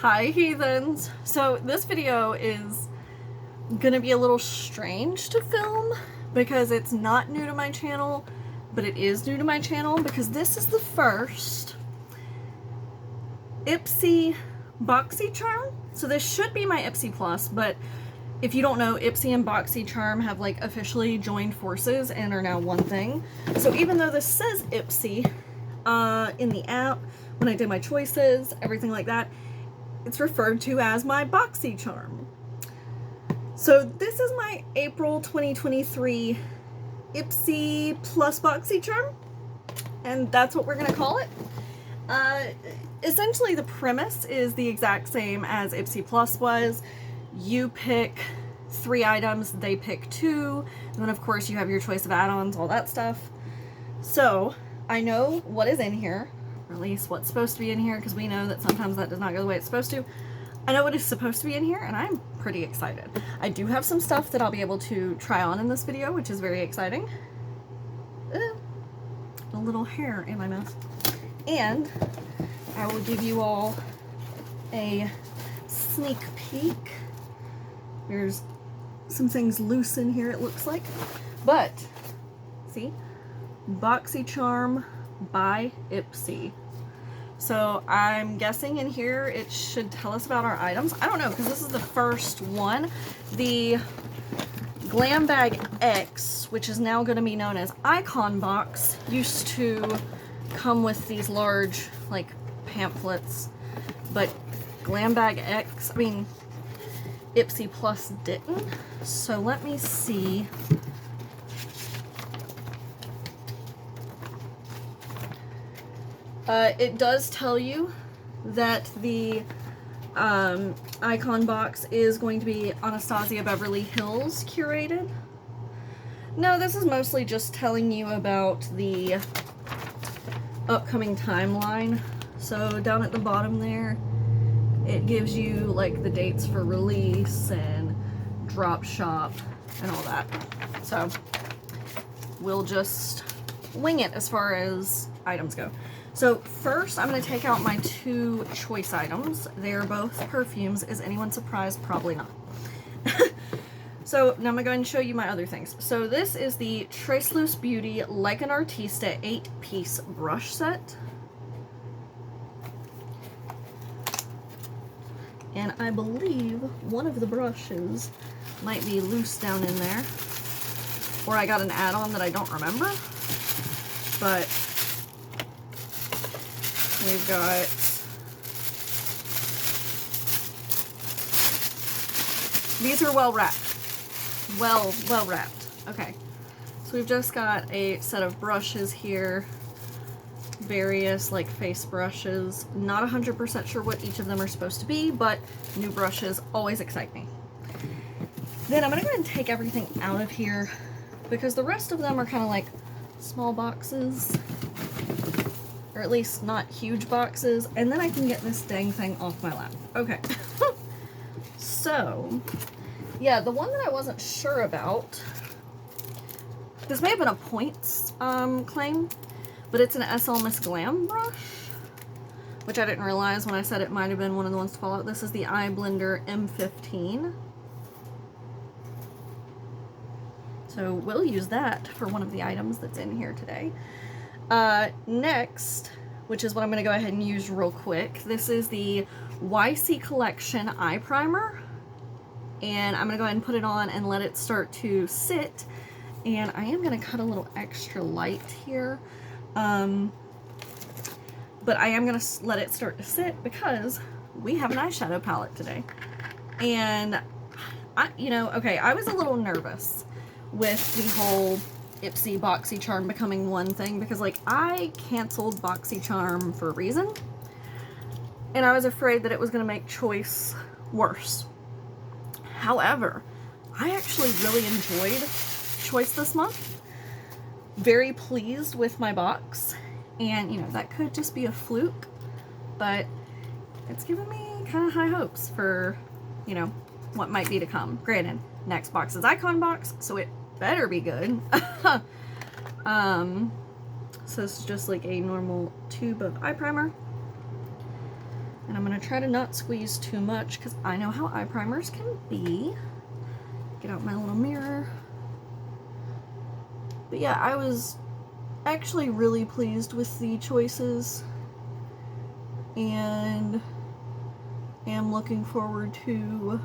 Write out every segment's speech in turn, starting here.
Hi heathens! So this video is gonna be a little strange to film because it's not new to my channel, but it is new to my channel because this is the first Ipsy BoxyCharm. So this should be my Ipsy Plus, but if you don't know, Ipsy and BoxyCharm have like officially joined forces and are now one thing. So even though this says Ipsy in the app, when I did my choices, everything like that, it's referred to as my BoxyCharm. So this is my April 2023 Ipsy plus BoxyCharm, and that's what we're gonna call it. Essentially the premise is the exact same as Ipsy Plus was. You pick 3 items, they pick 2, and then of course you have your choice of add-ons, all that stuff. So I know what is in here, or at least what's supposed to be in here, because we know that sometimes that does not go the way it's supposed to. I know what is supposed to be in here, and I'm pretty excited. I do have some stuff that I'll be able to try on in this video, which is very exciting. A little hair in my mouth. And I will give you all a sneak peek. There's some things loose in here, it looks like. But, see? BoxyCharm by Ipsy. So I'm guessing in here it should tell us about our items. I don't know, because this is the first one. The Glam Bag X, which is now going to be known as Icon Box, used to come with these large, like, pamphlets. But Glam Bag X, I mean, Ipsy Plus didn't. So let me see. It does tell you that the Icon Box is going to be Anastasia Beverly Hills curated. No, this is mostly just telling you about the upcoming timeline. So down at the bottom there, it gives you like the dates for release and drop shop and all that. So we'll just wing it as far as items go. So first I'm going to take out my 2 choice items. They're both perfumes. Is anyone surprised? Probably not. So now I'm going to go ahead and show you my other things. So this is the Traceless Beauty Like an Artista 8-piece brush set. And I believe one of the brushes might be loose down in there. Or I got an add-on that I don't remember. But we've got these are well wrapped. Well wrapped. Okay. So we've just got a set of brushes here. Various like face brushes. Not 100% sure what each of them are supposed to be, but new brushes always excite me. Then I'm gonna go ahead and take everything out of here because the rest of them are kind of like small boxes, or at least not huge boxes, and then I can get this dang thing off my lap. Okay. So yeah, the one that I wasn't sure about, this may have been a points claim, but it's an SL Miss Glam brush, which I didn't realize when I said it might have been one of the ones to follow. This is the Eye Blender M15. So we'll use that for one of the items that's in here today. Next, which is what I'm going to go ahead and use real quick, this is the YC Collection Eye Primer. And I'm going to go ahead and put it on and let it start to sit. And I am going to cut a little extra light here. But I am going to let it start to sit because we have an eyeshadow palette today. And, I was a little nervous with the whole Ipsy BoxyCharm becoming one thing because, like, I canceled BoxyCharm for a reason. And I was afraid that it was going to make choice worse. However, I actually really enjoyed choice this month. Very pleased with my box, and that could just be a fluke, but it's given me kind of high hopes for what might be to come. Granted, next box is Icon Box, so it better be good. So it's just like a normal tube of eye primer, And I'm going to try to not squeeze too much because I know how eye primers can be. Get out my little mirror. But yeah, I was actually really pleased with the choices and am looking forward to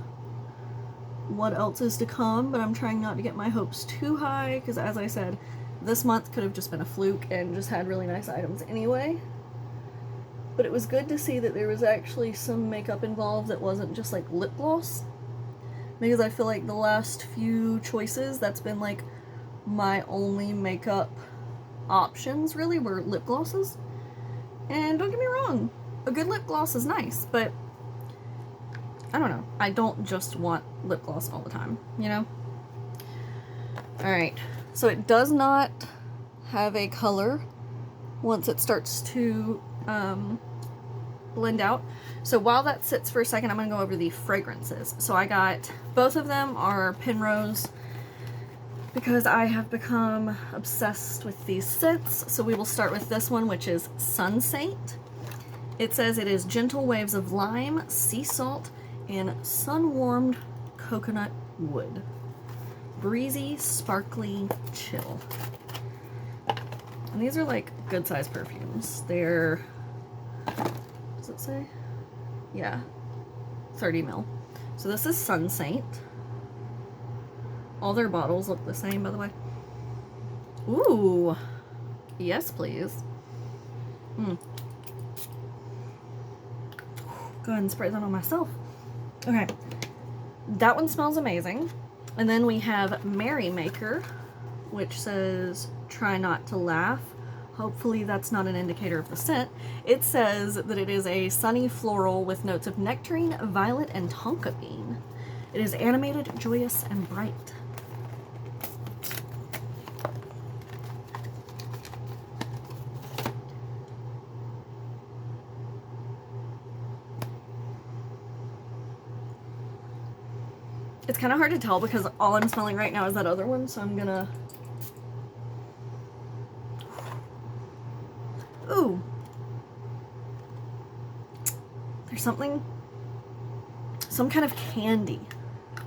what else is to come, but I'm trying not to get my hopes too high because, as I said, this month could have just been a fluke and just had really nice items anyway. But it was good to see that there was actually some makeup involved that wasn't just like lip gloss, because I feel like the last few choices, that's been like my only makeup options really were lip glosses. And don't get me wrong, a good lip gloss is nice, but I don't know, I don't just want lip gloss all the time, you know? Alright, so it does not have a color once it starts to blend out. So while that sits for a second, I'm going to go over the fragrances. So I got, both of them are Penrose because I have become obsessed with these scents. So we will start with this one, which is Sun Saint. It says it is gentle waves of lime, sea salt, and sun-warmed coconut wood. Breezy, sparkly, chill. And these are like good-sized perfumes. They're, does it say? Yeah, 30 ml. So this is Sun Saint. All their bottles look the same, by the way. Ooh, yes, please. Go ahead and spray that on myself. Okay, that one smells amazing. And then we have Merrymaker, which says try not to laugh. Hopefully that's not an indicator of the scent. It says that it is a sunny floral with notes of nectarine, violet, and tonka bean. It is animated, joyous, and bright. It's kind of hard to tell because all I'm smelling right now is that other one, so I'm gonna... Ooh. There's something, some kind of candy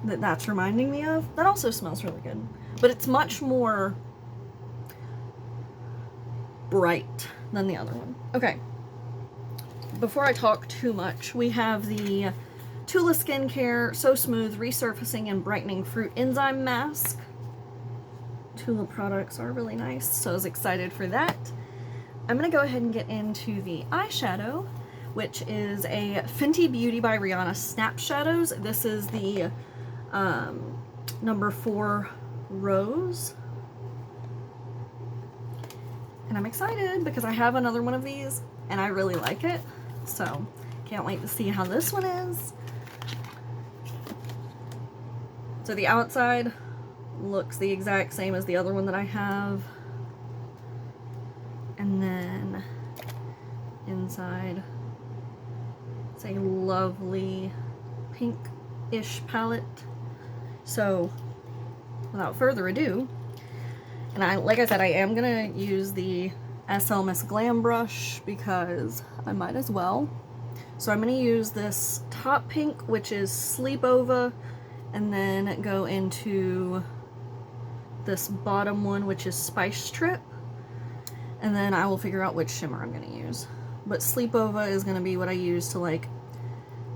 that's reminding me of. That also smells really good, but it's much more bright than the other one. Okay, before I talk too much, we have the Tula Skincare So Smooth Resurfacing and Brightening Fruit Enzyme Mask. Tula products are really nice, so I was excited for that. I'm going to go ahead and get into the eyeshadow, which is a Fenty Beauty by Rihanna Snap Shadows. This is the number 4 Rose. And I'm excited because I have another one of these and I really like it. So can't wait to see how this one is. So the outside looks the exact same as the other one that I have. And then inside, it's a lovely pink-ish palette. So without further ado, and like I said, I am gonna use the SL Miss Glam brush because I might as well. So I'm gonna use this top pink, which is Sleep Over, and then go into this bottom one, which is Spice Trip. And then I will figure out which shimmer I'm going to use. But Sleep Over is going to be what I use to like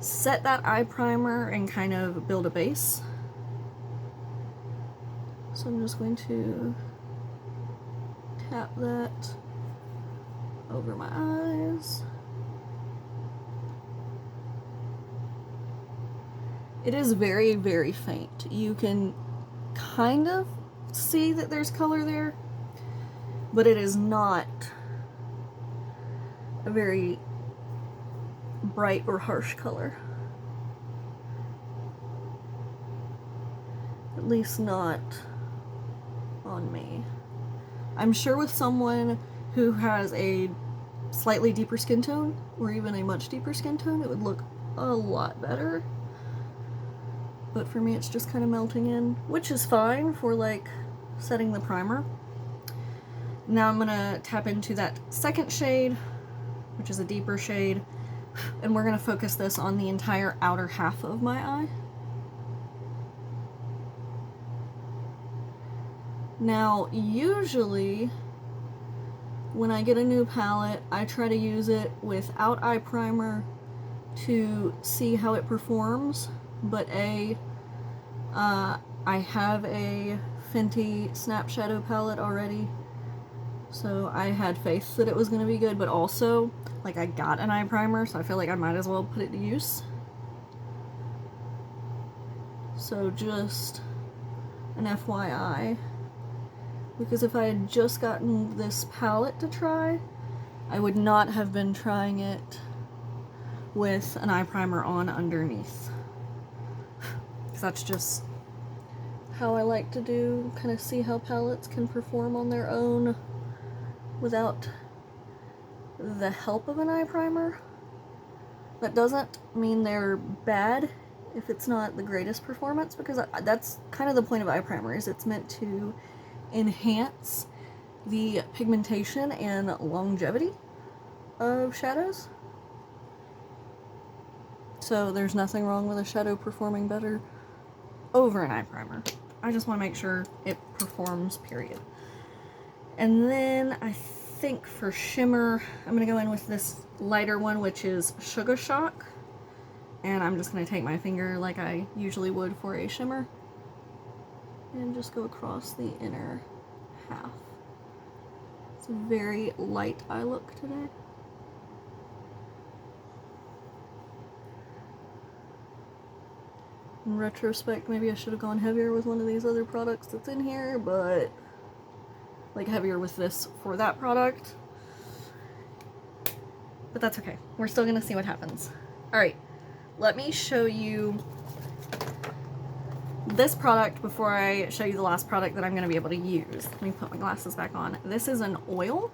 set that eye primer and kind of build a base. So I'm just going to tap that over my eyes. It is very, very faint. You can kind of see that there's color there, but it is not a very bright or harsh color. At least not on me. I'm sure with someone who has a slightly deeper skin tone, or even a much deeper skin tone, it would look a lot better. But for me, it's just kind of melting in, which is fine for like setting the primer. Now I'm gonna tap into that second shade, which is a deeper shade, And we're going to focus this on the entire outer half of my eye. Now, usually, when I get a new palette, I try to use it without eye primer to see how it performs, but I have a Fenty Snap Shadow palette already, so I had faith that it was going to be good, but also, like, I got an eye primer, so I feel like I might as well put it to use. So just an FYI. Because if I had just gotten this palette to try, I would not have been trying it with an eye primer on underneath. Because that's just how I like to do, kind of see how palettes can perform on their own without the help of an eye primer. That doesn't mean they're bad if it's not the greatest performance, because that's kind of the point of eye primer, is it's meant to enhance the pigmentation and longevity of shadows. So there's nothing wrong with a shadow performing better over an eye primer. I just want to make sure it performs, period. And then I think for shimmer, I'm going to go in with this lighter one, which is Sugar Shock. And I'm just going to take my finger like I usually would for a shimmer and just go across the inner half. It's a very light eye look today. In retrospect, maybe I should have gone heavier with one of these other products that's in here, but like heavier with this for that product. But that's okay. We're still gonna see what happens. Alright, let me show you this product before I show you the last product that I'm going to be able to use. Let me put my glasses back on. This is an oil.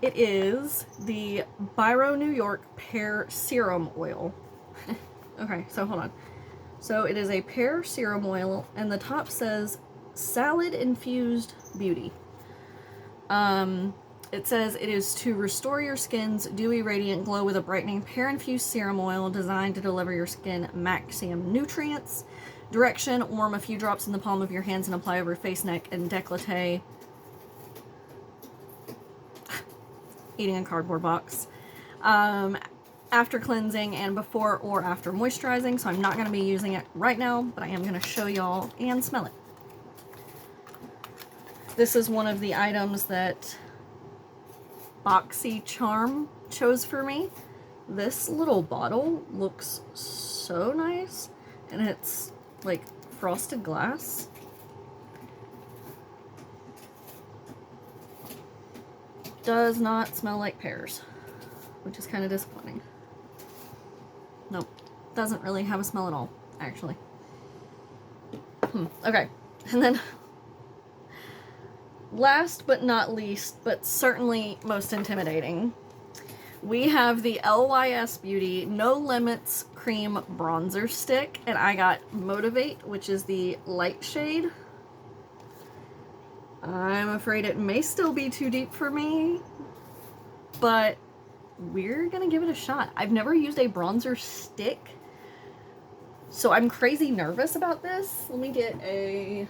It is the Biro New York Pear Serum Oil. Okay, so hold on. So it is a pear serum oil, and the top says Salad Infused Beauty. It says it is to restore your skin's dewy, radiant glow with a brightening pear-infused serum oil designed to deliver your skin maximum nutrients. Direction: warm a few drops in the palm of your hands and apply over face, neck, and décolleté. Eating a cardboard box. After cleansing and before or after moisturizing, so I'm not going to be using it right now, but I am going to show y'all and smell it. This is one of the items that BoxyCharm chose for me. This little bottle looks so nice, and it's like frosted glass. Does not smell like pears, which is kind of disappointing. Nope, doesn't really have a smell at all, actually. Okay, and then last but not least, but certainly most intimidating, we have the LYS Beauty No Limits Cream Bronzer Stick, and I got Motivate, which is the light shade. I'm afraid it may still be too deep for me, but we're gonna give it a shot. I've never used a bronzer stick, so I'm crazy nervous about this. Let me get a...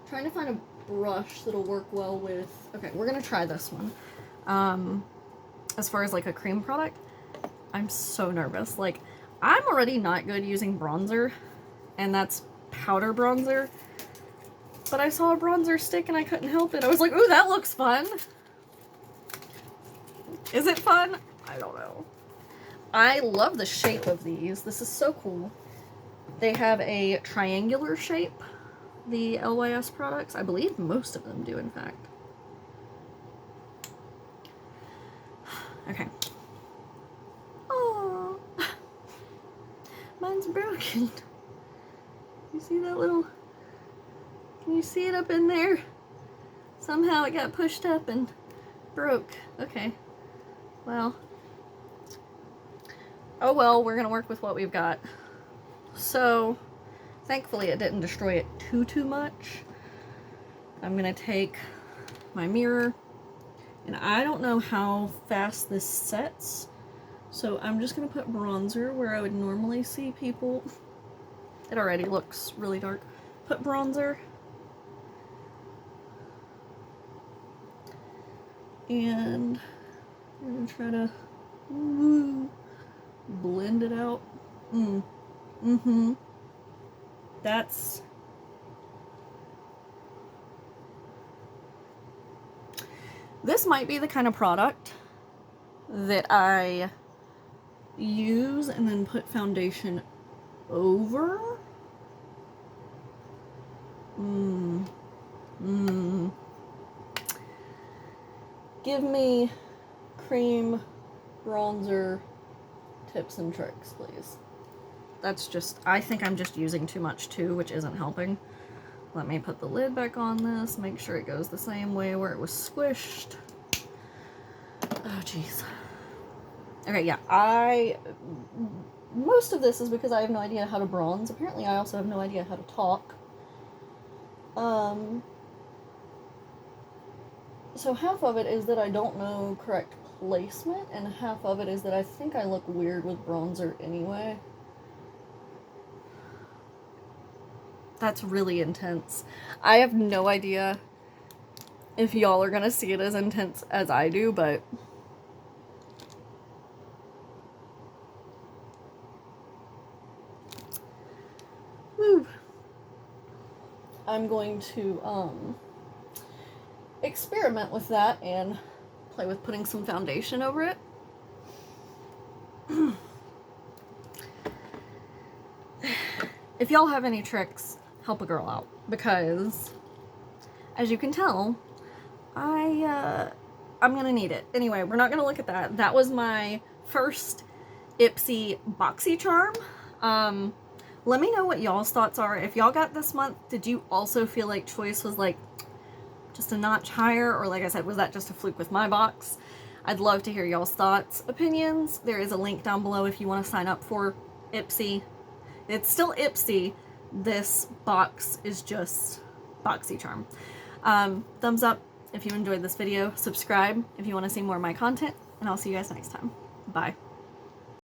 trying to find a brush that'll work well with... Okay, we're gonna try this one. As far as like a cream product, I'm so nervous. Like, I'm already not good using bronzer, and that's powder bronzer, but I saw a bronzer stick and I couldn't help it. I was like, ooh, that looks fun. Is it fun? I don't know. I love the shape of these. This is so cool. They have a triangular shape, the LYS products. I believe most of them do, in fact. Okay. Oh, mine's broken. You see that little... Can you see it up in there? Somehow it got pushed up and broke. Okay. Well. Oh well, we're gonna work with what we've got. So, thankfully it didn't destroy it too much. I'm gonna take my mirror. And I don't know how fast this sets, so I'm just going to put bronzer where I would normally see people. It already looks really dark. Put bronzer. And I'm going to try to blend it out. That's... This might be the kind of product that I use and then put foundation over. Give me cream bronzer tips and tricks, please. That's just, I think I'm just using too much too, which isn't helping. Let me put the lid back on this, make sure it goes the same way where it was squished. Oh, jeez. Okay, yeah, most of this is because I have no idea how to bronze. Apparently, I also have no idea how to talk. So half of it is that I don't know correct placement, and half of it is that I think I look weird with bronzer anyway. That's really intense. I have no idea if y'all are gonna see it as intense as I do, but whew. I'm going to experiment with that and play with putting some foundation over it. If y'all have any tricks, help a girl out, because as you can tell, I'm gonna need it. Anyway, we're not gonna look at that. That was my first Ipsy BoxyCharm. Let me know what y'all's thoughts are. If y'all got this month, did you also feel like choice was like just a notch higher, or like I said, was that just a fluke with my box? I'd love to hear y'all's thoughts, opinions. There is a link down below if you want to sign up for Ipsy. It's still Ipsy. This box is just BoxyCharm. Thumbs up if you enjoyed this video. Subscribe if you want to see more of my content. And I'll see you guys next time. Bye.